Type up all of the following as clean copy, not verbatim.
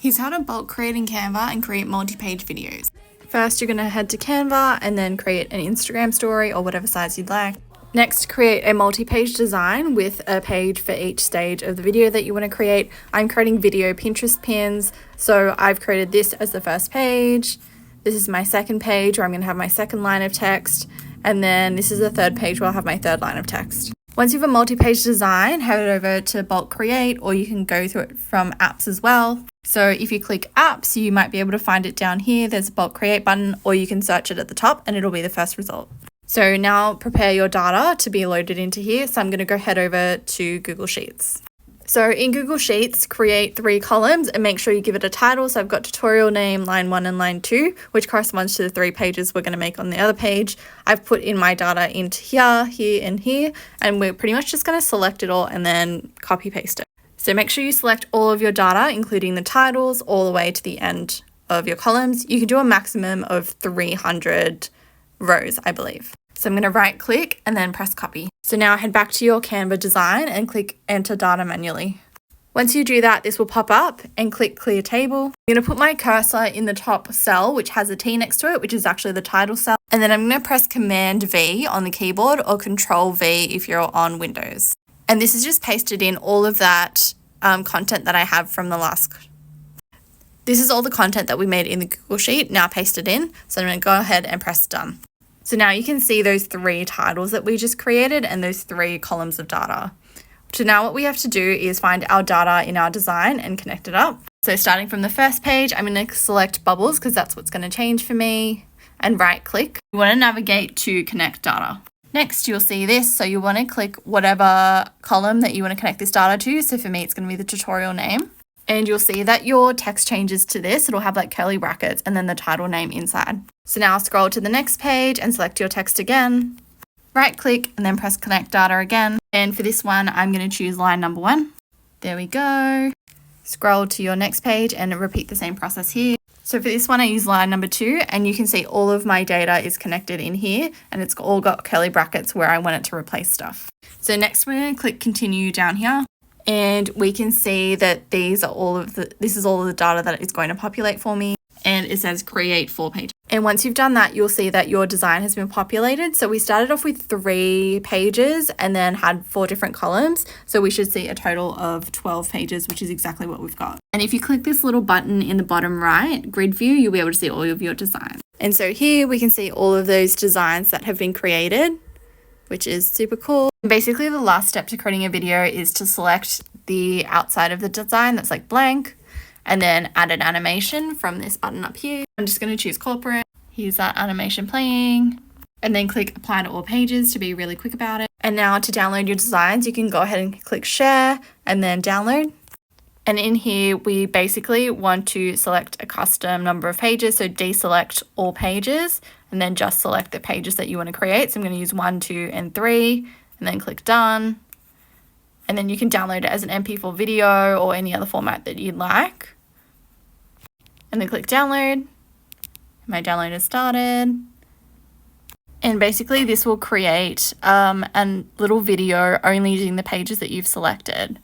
Here's how to bulk create in Canva and create multi-page videos. First, you're going to head to Canva and then create an Instagram story or whatever size you'd like. Next, create a multi-page design with a page for each stage of the video that you want to create. I'm creating video Pinterest pins, so I've created this as the first page. This is my second page where I'm going to have my second line of text, and then this is the third page where I'll have my third line of text. Once you have a multi-page design, head over to bulk create, or you can go through it from apps as well. So if you click apps, you might be able to find it down here. There's a bulk create button, or you can search it at the top and it'll be the first result. So now prepare your data to be loaded into here. So I'm going to go head over to Google Sheets. So in Google Sheets, create 3 columns and make sure you give it a title. So I've got tutorial name, line 1 and line 2, which corresponds to the 3 pages we're going to make on the other page. I've put in my data into here, here and here, and we're pretty much just going to select it all and then copy paste it. So make sure you select all of your data, including the titles, all the way to the end of your columns. You can do a maximum of 300 rows, I believe. So I'm going to right click and then press copy. So now head back to your Canva design and click enter data manually. Once you do that, this will pop up and click clear table. I'm going to put my cursor in the top cell, which has a T next to it, which is actually the title cell. And then I'm going to press Command V on the keyboard or Control V if you're on Windows. And this is just pasted in all of that content that I have from the last. This is all the content that we made in the Google Sheet, now pasted in. So I'm going to go ahead and press done. So now you can see those 3 titles that we just created and those 3 columns of data. So now what we have to do is find our data in our design and connect it up. So starting from the first page, I'm going to select bubbles because that's what's going to change for me, and right click. You want to navigate to connect data. Next, you'll see this. So you want to click whatever column that you want to connect this data to. So for me, it's going to be the tutorial name. And you'll see that your text changes to this. It'll have like curly brackets and then the title name inside. So now scroll to the next page and select your text again. Right click and then press connect data again. And for this one, I'm going to choose line number 1. There we go. Scroll to your next page and repeat the same process here. So for this one, I use line number 2, and you can see all of my data is connected in here, and it's all got curly brackets where I want it to replace stuff. So next, we're going to click continue down here. And we can see that this is all of the data that is going to populate for me. And it says create 4 pages. And once you've done that, you'll see that your design has been populated. So we started off with 3 pages and then had 4 different columns. So we should see a total of 12 pages, which is exactly what we've got. And if you click this little button in the bottom right, grid view, you'll be able to see all of your designs. And so here we can see all of those designs that have been created, which is super cool. Basically, the last step to creating a video is to select the outside of the design that's like blank, and then add an animation from this button up here. I'm just going to choose corporate. Here's that animation playing, and then click apply to all pages to be really quick about it. And now to download your designs, you can go ahead and click share and then download. And in here, we basically want to select a custom number of pages. So deselect all pages and then just select the pages that you want to create. So I'm going to use 1, 2, and 3, and then click done. And then you can download it as an MP4 video or any other format that you'd like. And then click download. My download has started. And basically this will create a little video only using the pages that you've selected.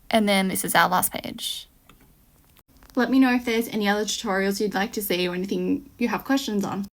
And then this is our last page. Let me know if there's any other tutorials you'd like to see or anything you have questions on.